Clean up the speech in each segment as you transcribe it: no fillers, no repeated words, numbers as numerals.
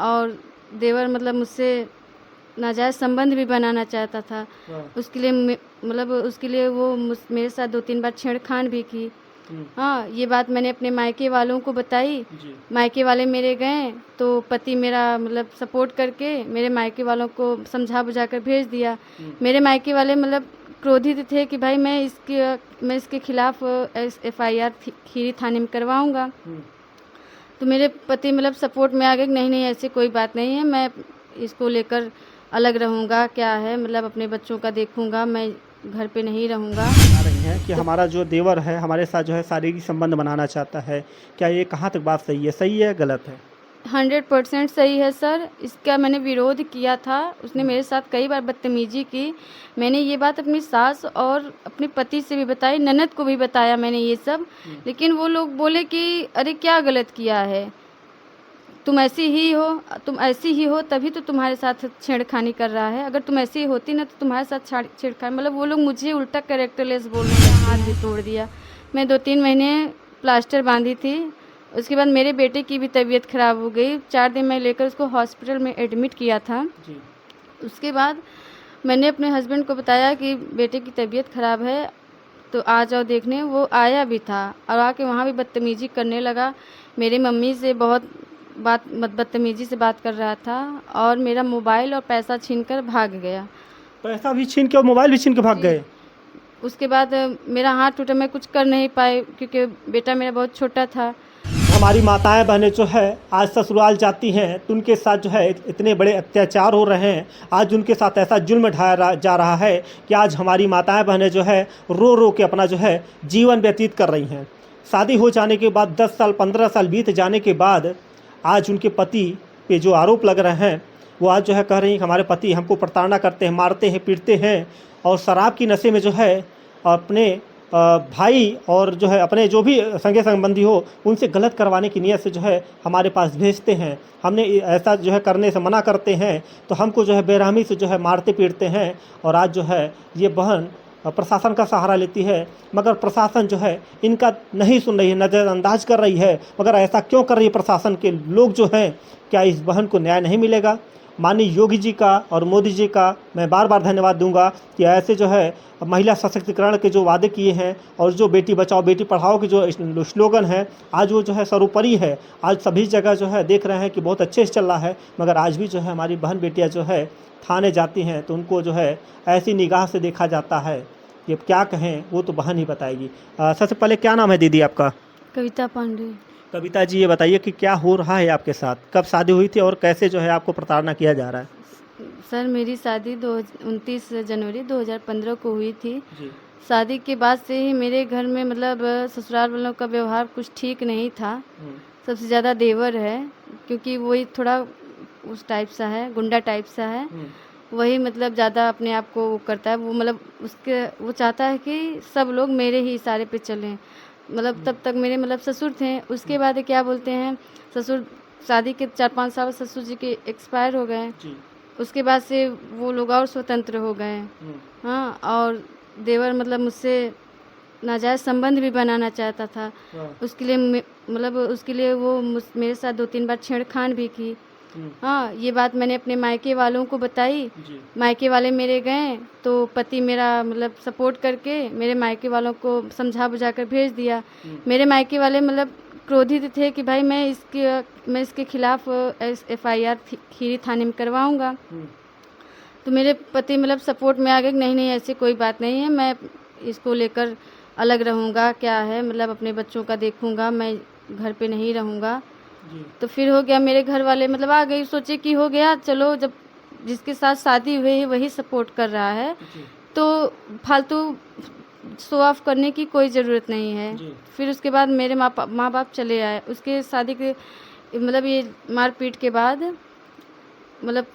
और देवर मतलब मुझसे नाजायज़ संबंध भी बनाना चाहता था। उसके लिए मतलब उसके लिए वो मेरे साथ 2-3 बार छेड़खानी भी की। हाँ, ये बात मैंने अपने मायके वालों को बताई। मायके वाले मेरे गए तो पति मेरा मतलब सपोर्ट करके मेरे मायके वालों को समझा बुझा कर भेज दिया। मेरे मायके वाले मतलब क्रोधित थे कि भाई मैं इसके खिलाफ FIR खीरी थाने में करवाऊंगा। तो मेरे पति मतलब सपोर्ट में आ गए कि नहीं ऐसी कोई बात नहीं है, मैं इसको लेकर अलग रहूँगा, क्या है मतलब अपने बच्चों का देखूँगा, मैं घर पे नहीं रहूँगा। बता रही हैं कि हमारा जो देवर है हमारे साथ जो है शारीरिक संबंध बनाना चाहता है। क्या ये कहाँ तक बात सही है गलत है? 100% सही है सर। इसका मैंने विरोध किया था, उसने मेरे साथ कई बार बदतमीज़ी की। मैंने ये बात अपनी सास और अपने पति से भी बताई, ननद को भी बताया मैंने ये सब। लेकिन वो लोग बोले कि अरे क्या गलत किया है, तुम ऐसी ही हो तभी तो तुम्हारे साथ छेड़खानी कर रहा है। अगर तुम ऐसी ही होती ना तो तुम्हारे साथ छेड़खानी मतलब वो लोग मुझे उल्टा कैरेक्टरलेस बोलने लगे, हाथ भी तोड़ दिया। मैं 2-3 महीने प्लास्टर बांधी थी। उसके बाद मेरे बेटे की भी तबीयत ख़राब हो गई। 4 दिन मैं लेकर उसको हॉस्पिटल में एडमिट किया था। उसके बाद मैंने अपने हस्बैंड को बताया कि बेटे की तबीयत ख़राब है तो आ जाओ देखने। वो आया भी था और आके वहाँ भी बदतमीज़ी करने लगा। मेरी मम्मी से बहुत बदतमीज़ी से बात कर रहा था और मेरा मोबाइल और पैसा छीनकर भाग गया। पैसा भी छीन के और मोबाइल भी छीन के भाग जी। गए? उसके बाद मेरा हाथ टूटा, मैं कुछ कर नहीं पाई क्योंकि बेटा मेरा बहुत छोटा था। हमारी माताएं बहनें जो है आज ससुराल जाती हैं तो उनके साथ जो है इतने बड़े अत्याचार हो रहे हैं, आज उनके साथ ऐसा जुल्म ढाया जा रहा है कि आज हमारी माताएं बहनें जो है रो रो के अपना जो है जीवन व्यतीत कर रही हैं। शादी हो जाने के बाद 10 साल 15 साल बीत जाने के बाद आज उनके पति पे जो आरोप लग रहे हैं वो आज जो है कह रही हैं कि हमारे पति हमको प्रताड़ना करते हैं, मारते हैं, पीटते हैं और शराब की नशे में जो है अपने भाई और जो है अपने जो भी संगे संबंधी हो उनसे गलत करवाने की नीयत से जो है हमारे पास भेजते हैं। हमने ऐसा जो है करने से मना करते हैं तो हमको जो है बेरहमी से जो है मारते पीटते हैं। और आज जो है ये बहन प्रशासन का सहारा लेती है, मगर प्रशासन जो है इनका नहीं सुन रही है, नज़रअंदाज कर रही है। मगर ऐसा क्यों कर रही है प्रशासन के लोग जो हैं? क्या इस बहन को न्याय नहीं मिलेगा? माननीय योगी जी का और मोदी जी का मैं बार बार धन्यवाद दूंगा कि ऐसे जो है महिला सशक्तिकरण के जो वादे किए हैं और जो बेटी बचाओ बेटी पढ़ाओ के जो स्लोगन है आज वो जो है सर्वोपरि है। आज सभी जगह जो है देख रहे हैं कि बहुत अच्छे से चल रहा है, मगर आज भी जो है हमारी बहन बेटियां जो है थाने जाती हैं तो उनको जो है ऐसी निगाह से देखा जाता है कि क्या कहें, वो तो बहन ही बताएगी। सबसे पहले क्या नाम है दीदी आपका? कविता पांडे। कविता जी, ये बताइए कि क्या हो रहा है आपके साथ, कब शादी हुई थी और कैसे जो है आपको प्रताड़ना किया जा रहा है? सर मेरी शादी 29 जनवरी 2015 को हुई थी। शादी के बाद से ही मेरे घर में मतलब ससुराल वालों का व्यवहार कुछ ठीक नहीं था। सबसे ज़्यादा देवर है क्योंकि वही थोड़ा उस टाइप सा है, गुंडा टाइप सा है। वही मतलब ज़्यादा अपने आप को वो करता है। वो मतलब वो चाहता है कि सब लोग मेरे ही इशारे पे चलें। मतलब तब तक मेरे मतलब ससुर थे। उसके बाद क्या बोलते हैं, ससुर शादी के 4-5 साल ससुर जी के एक्सपायर हो गए। उसके बाद से वो लोग और स्वतंत्र हो गए। हाँ, और देवर मतलब मुझसे नाजायज़ संबंध भी बनाना चाहता था। उसके लिए मतलब उसके लिए वो मेरे साथ 2-3 बार छेड़खानी भी की। हाँ, ये बात मैंने अपने मायके वालों को बताई। मायके वाले मेरे गए तो पति मेरा मतलब सपोर्ट करके मेरे मायके वालों को समझा बुझा कर भेज दिया। मेरे मायके वाले मतलब क्रोधित थे कि भाई मैं इसके खिलाफ FIR खीरी थाने में करवाऊंगा। तो मेरे पति मतलब सपोर्ट में आ गए कि नहीं ऐसी कोई बात नहीं है, मैं इसको लेकर अलग रहूँगा, क्या है मतलब अपने बच्चों का देखूँगा, मैं घर पे नहीं रहूँगा। तो फिर हो गया, मेरे घर वाले मतलब आ गए, सोचे कि हो गया चलो, जब जिसके साथ शादी हुई है वही सपोर्ट कर रहा है तो फालतू शो ऑफ करने की कोई ज़रूरत नहीं है। फिर उसके बाद मेरे माँ बाप चले आए। उसके शादी के मतलब ये मारपीट के बाद मतलब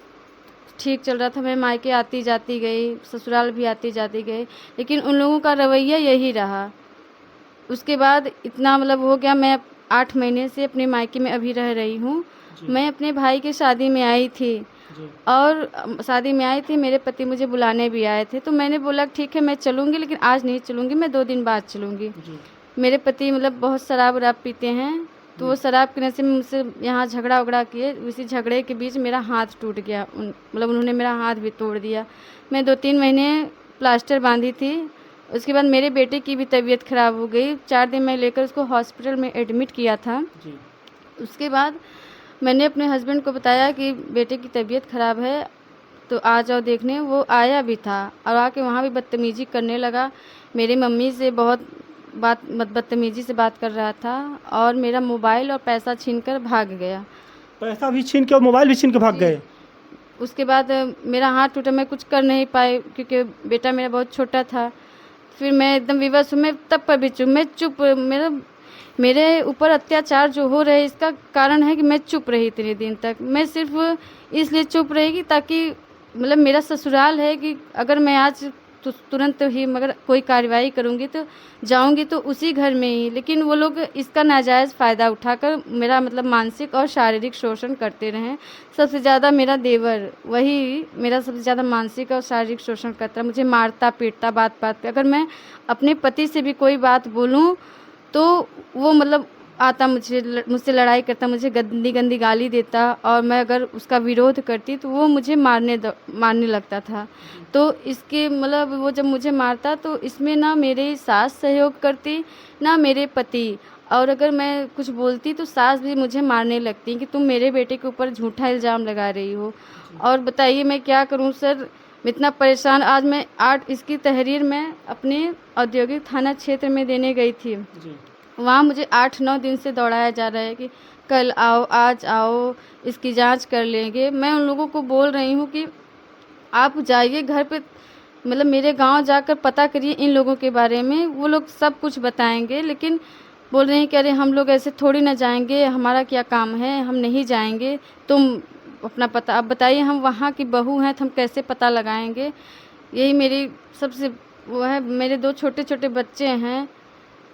ठीक चल रहा था, मैं मायके आती जाती गई, ससुराल भी आती जाती गई, लेकिन उन लोगों का रवैया यही रहा। उसके बाद इतना मतलब हो गया, मैं 8 महीने से अपने मायके में अभी रह रही हूँ। मैं अपने भाई की शादी में आई थी और शादी में आई थी, मेरे पति मुझे बुलाने भी आए थे। तो मैंने बोला ठीक है मैं चलूँगी, लेकिन आज नहीं चलूँगी, मैं 2 दिन बाद चलूँगी। मेरे पति मतलब बहुत शराब वराब पीते हैं तो वो शराब के नशे में मुझसे यहाँ झगड़ा उगड़ा किए। उसी झगड़े के बीच मेरा हाथ टूट गया, मतलब उन्होंने मेरा हाथ भी तोड़ दिया। मैं 2-3 महीने प्लास्टर बांधी थी। उसके बाद मेरे बेटे की भी तबीयत ख़राब हो गई। 4 दिन मैं लेकर उसको हॉस्पिटल में एडमिट किया था। उसके बाद मैंने अपने हस्बैंड को बताया कि बेटे की तबीयत ख़राब है, तो आ जाओ देखने। वो आया भी था और आके वहाँ भी बदतमीज़ी करने लगा। मेरी मम्मी से बहुत बदतमीज़ी से बात कर रहा था और मेरा मोबाइल और पैसा छीनकर भाग गया। पैसा भी छीन के और मोबाइल भी छीन के भाग गए? उसके बाद मेरा हाथ टूटा, मैं कुछ कर नहीं पाई क्योंकि बेटा मेरा बहुत छोटा था। फिर मैं एकदम विवश हूँ। मैं तब पर भी चुप, मैं चुप, मेरे ऊपर अत्याचार जो हो रहे इसका कारण है कि मैं चुप रही इतने दिन तक। मैं सिर्फ इसलिए चुप रहेगी ताकि मतलब मेरा ससुराल है कि अगर मैं आज तुरंत ही मगर कोई कार्रवाई करूँगी तो जाऊँगी तो उसी घर में ही, लेकिन वो लोग इसका नाजायज़ फ़ायदा उठाकर मेरा मतलब मानसिक और शारीरिक शोषण करते रहें। सबसे ज़्यादा मेरा देवर, वही मेरा सबसे ज़्यादा मानसिक और शारीरिक शोषण करता है। मुझे मारता पीटता बात बात पे। अगर मैं अपने पति से भी कोई बात बोलूँ तो वो मतलब आता मुझसे लड़ाई करता, मुझे गंदी गंदी गाली देता और मैं अगर उसका विरोध करती तो वो मुझे मारने लगता था। तो इसके मतलब वो जब मुझे मारता तो इसमें ना मेरी सास सहयोग करती ना मेरे पति, और अगर मैं कुछ बोलती तो सास भी मुझे मारने लगती कि तुम मेरे बेटे के ऊपर झूठा इल्ज़ाम लगा रही हो। और बताइए मैं क्या करूं सर, मैं इतना परेशान। आज मैं इसकी तहरीर मैं अपने औद्योगिक थाना क्षेत्र में देने गई थी। वहाँ मुझे 8-9 दिन से दौड़ाया जा रहा है कि कल आओ, आज आओ, इसकी जांच कर लेंगे। मैं उन लोगों को बोल रही हूँ कि आप जाइए घर पे, मतलब मेरे गांव जाकर पता करिए इन लोगों के बारे में, वो लोग सब कुछ बताएंगे। लेकिन बोल रहे हैं कि अरे हम लोग ऐसे थोड़ी ना जाएंगे, हमारा क्या काम है, हम नहीं जाएंगे, तुम अपना पता अब बताइए। हम वहाँ की बहू हैं तो हम कैसे पता लगाएंगे। यही मेरी सबसे वो है। मेरे 2 छोटे छोटे बच्चे हैं,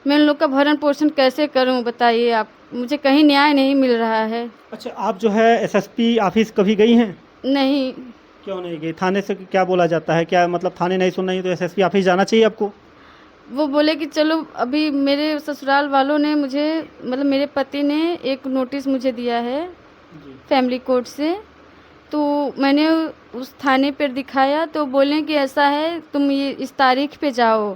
मैं उन लोग का भरण पोषण कैसे करूं बताइए आप। मुझे कहीं न्याय नहीं मिल रहा है। अच्छा, आप जो है एसएसपी ऑफिस कभी गई हैं? नहीं। क्यों नहीं गई? थाने से क्या बोला जाता है? क्या मतलब थाने नहीं सुन रही तो एसएसपी ऑफिस जाना चाहिए आपको? वो बोले कि चलो, अभी मेरे ससुराल वालों ने मुझे मतलब मेरे पति ने एक नोटिस मुझे दिया है फैमिली कोर्ट से, तो मैंने उस थाने पर दिखाया तो बोले कि ऐसा है, तुम ये इस तारीख पे जाओ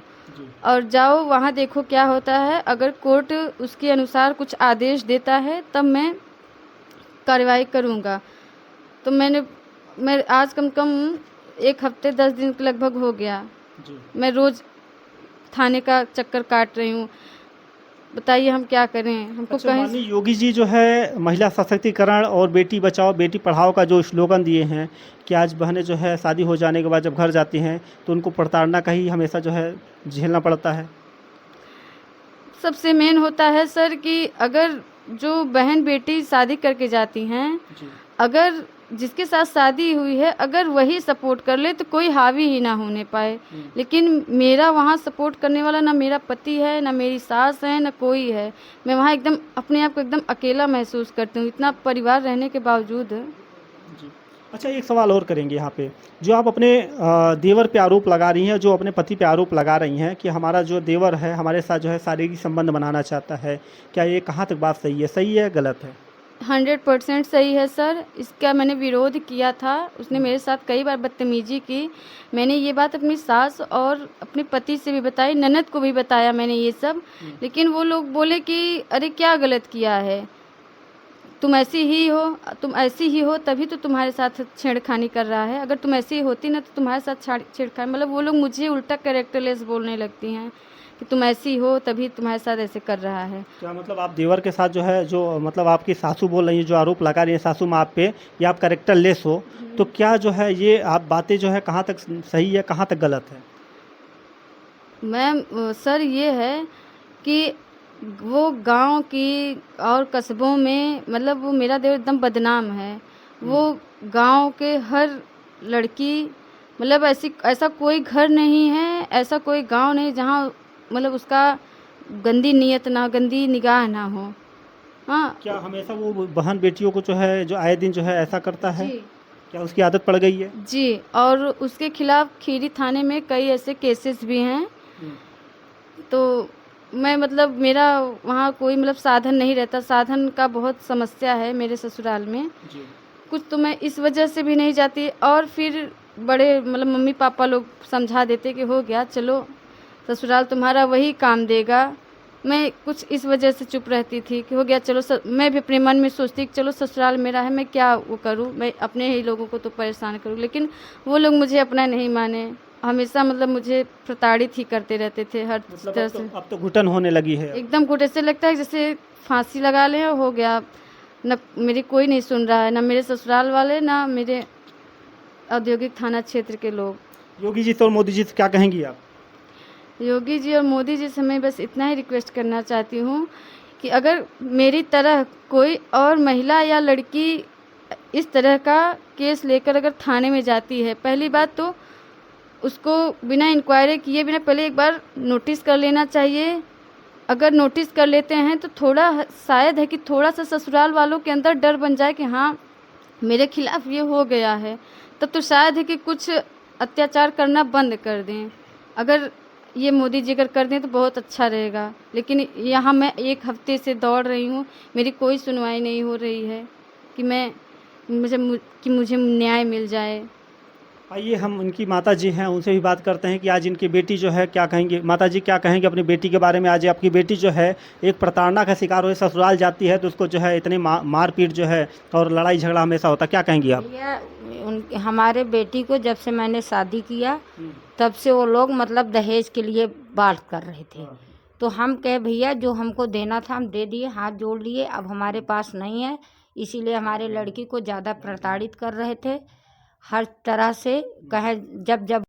और जाओ वहाँ देखो क्या होता है। अगर कोर्ट उसके अनुसार कुछ आदेश देता है तब मैं कार्रवाई करूँगा। तो मैं आज कम कम 1 हफ्ते 10 दिन के लगभग हो गया मैं रोज़ थाने का चक्कर काट रही हूँ। बताइए हम क्या करें? हमको अच्छा, कहीं माननीय योगी जी जो है महिला सशक्तिकरण और बेटी बचाओ बेटी पढ़ाओ का जो स्लोगन दिए हैं कि आज बहनें जो है शादी हो जाने के बाद जब घर जाती हैं तो उनको प्रताड़ना का ही हमेशा जो है झेलना पड़ता है। सबसे मेन होता है सर कि अगर जो बहन बेटी शादी करके जाती हैं, अगर जिसके साथ शादी हुई है अगर वही सपोर्ट कर ले तो कोई हावी ही ना होने पाए। लेकिन मेरा वहाँ सपोर्ट करने वाला ना मेरा पति है, ना मेरी सास है, ना कोई है। मैं वहाँ एकदम अपने आप को एकदम अकेला महसूस करती हूँ, इतना परिवार रहने के बावजूद। जी। अच्छा, एक सवाल और करेंगे यहाँ पे। जो आप अपने देवर पे आरोप लगा रही हैं, जो अपने पति पे आरोप लगा रही हैं कि हमारा जो देवर है हमारे साथ जो है शारीरिक संबंध बनाना चाहता है, क्या ये कहाँ तक बात सही है गलत है? 100% सही है सर। इसका मैंने विरोध किया था, उसने मेरे साथ कई बार बदतमीजी की। मैंने ये बात अपनी सास और अपने पति से भी बताई, ननद को भी बताया मैंने ये सब। लेकिन वो लोग बोले कि अरे क्या गलत किया है, तुम ऐसी ही हो तभी तो तुम्हारे साथ छेड़खानी कर रहा है। अगर तुम ऐसी होती ना तो तुम्हारे साथ छेड़खानी, मतलब वो लोग मुझे उल्टा कैरेक्टरलेस बोलने लगती हैं कि तुम ऐसी हो तभी तुम्हारे साथ ऐसे कर रहा है। क्या मतलब आप देवर के साथ जो है जो मतलब आपकी सासू बोल रही है, जो आरोप लगा रही है सासू माँ आप पे, या आप कैरेक्टर लेस हो, तो क्या जो है ये आप बातें जो है कहाँ तक सही है कहाँ तक गलत है? मैम सर ये है कि वो गांव की और कस्बों में मतलब वो मेरा देवर एकदम बदनाम है। वो गांव के हर लड़की मतलब ऐसा कोई घर नहीं है, ऐसा कोई गांव नहीं जहां मतलब उसका गंदी नीयत ना, गंदी निगाह ना हो। हाँ। क्या हमेशा वो बहन बेटियों को जो है जो आए दिन जो है ऐसा करता है? जी क्या उसकी आदत पड़ गई है? जी, और उसके खिलाफ खीरी थाने में कई ऐसे केसेस भी हैं। तो मैं मतलब मेरा वहाँ कोई मतलब साधन नहीं रहता, साधन का बहुत समस्या है मेरे ससुराल में। जी। कुछ तो मैं इस वजह से भी नहीं जाती और फिर बड़े मतलब मम्मी पापा लोग समझा देते कि हो गया चलो ससुराल तुम्हारा वही काम देगा। मैं कुछ इस वजह से चुप रहती थी कि हो गया चलो मैं भी अपने मन में सोचती कि चलो ससुराल मेरा है, मैं क्या वो करूँ, मैं अपने ही लोगों को तो परेशान करूँ। लेकिन वो लोग मुझे अपना नहीं माने, हमेशा मतलब मुझे प्रताड़ित ही करते रहते थे हर मतलब तरह से। अब तो घुटन होने लगी है। एकदम घुट ऐसे लगता है जैसे फांसी लगा लें और हो गया। न मेरी कोई नहीं सुन रहा है, ना मेरे ससुराल वाले, ना मेरे औद्योगिक थाना क्षेत्र के लोग। योगी जी तो और मोदी जी से क्या कहेंगी आप? योगी जी और मोदी जी से मैं बस इतना ही रिक्वेस्ट करना चाहती हूँ कि अगर मेरी तरह कोई और महिला या लड़की इस तरह का केस लेकर अगर थाने में जाती है, पहली बात तो उसको बिना इंक्वायरी किए बिना पहले एक बार नोटिस कर लेना चाहिए। अगर नोटिस कर लेते हैं तो थोड़ा शायद है कि थोड़ा सा ससुराल वालों के अंदर डर बन जाए कि हाँ मेरे खिलाफ ये हो गया है, तब तो शायद है कि कुछ अत्याचार करना बंद कर दें। अगर ये मोदी जी अगर कर दें तो बहुत अच्छा रहेगा। लेकिन यहाँ मैं 1 हफ्ते से दौड़ रही हूँ, मेरी कोई सुनवाई नहीं हो रही है कि मुझे न्याय मिल जाए। आइए हम उनकी माता जी हैं उनसे भी बात करते हैं कि आज इनकी बेटी जो है क्या कहेंगी। माता जी क्या कहेंगे अपनी बेटी के बारे में? आज आपकी बेटी जो है एक प्रताड़ना का शिकार हुई, ससुराल जाती है तो उसको जो है इतनी मारपीट जो है और लड़ाई झगड़ा हमेशा होता, क्या कहेंगी आप? भैया हमारे बेटी को जब से मैंने शादी किया तब से वो लोग मतलब दहेज के लिए बात कर रहे थे। तो हम कहे भैया जो हमको देना था हम दे दिए, हाथ जोड़ लिए, अब हमारे पास नहीं है। इसीलिए हमारे लड़की को ज़्यादा प्रताड़ित कर रहे थे हर तरह से। कहे जब जब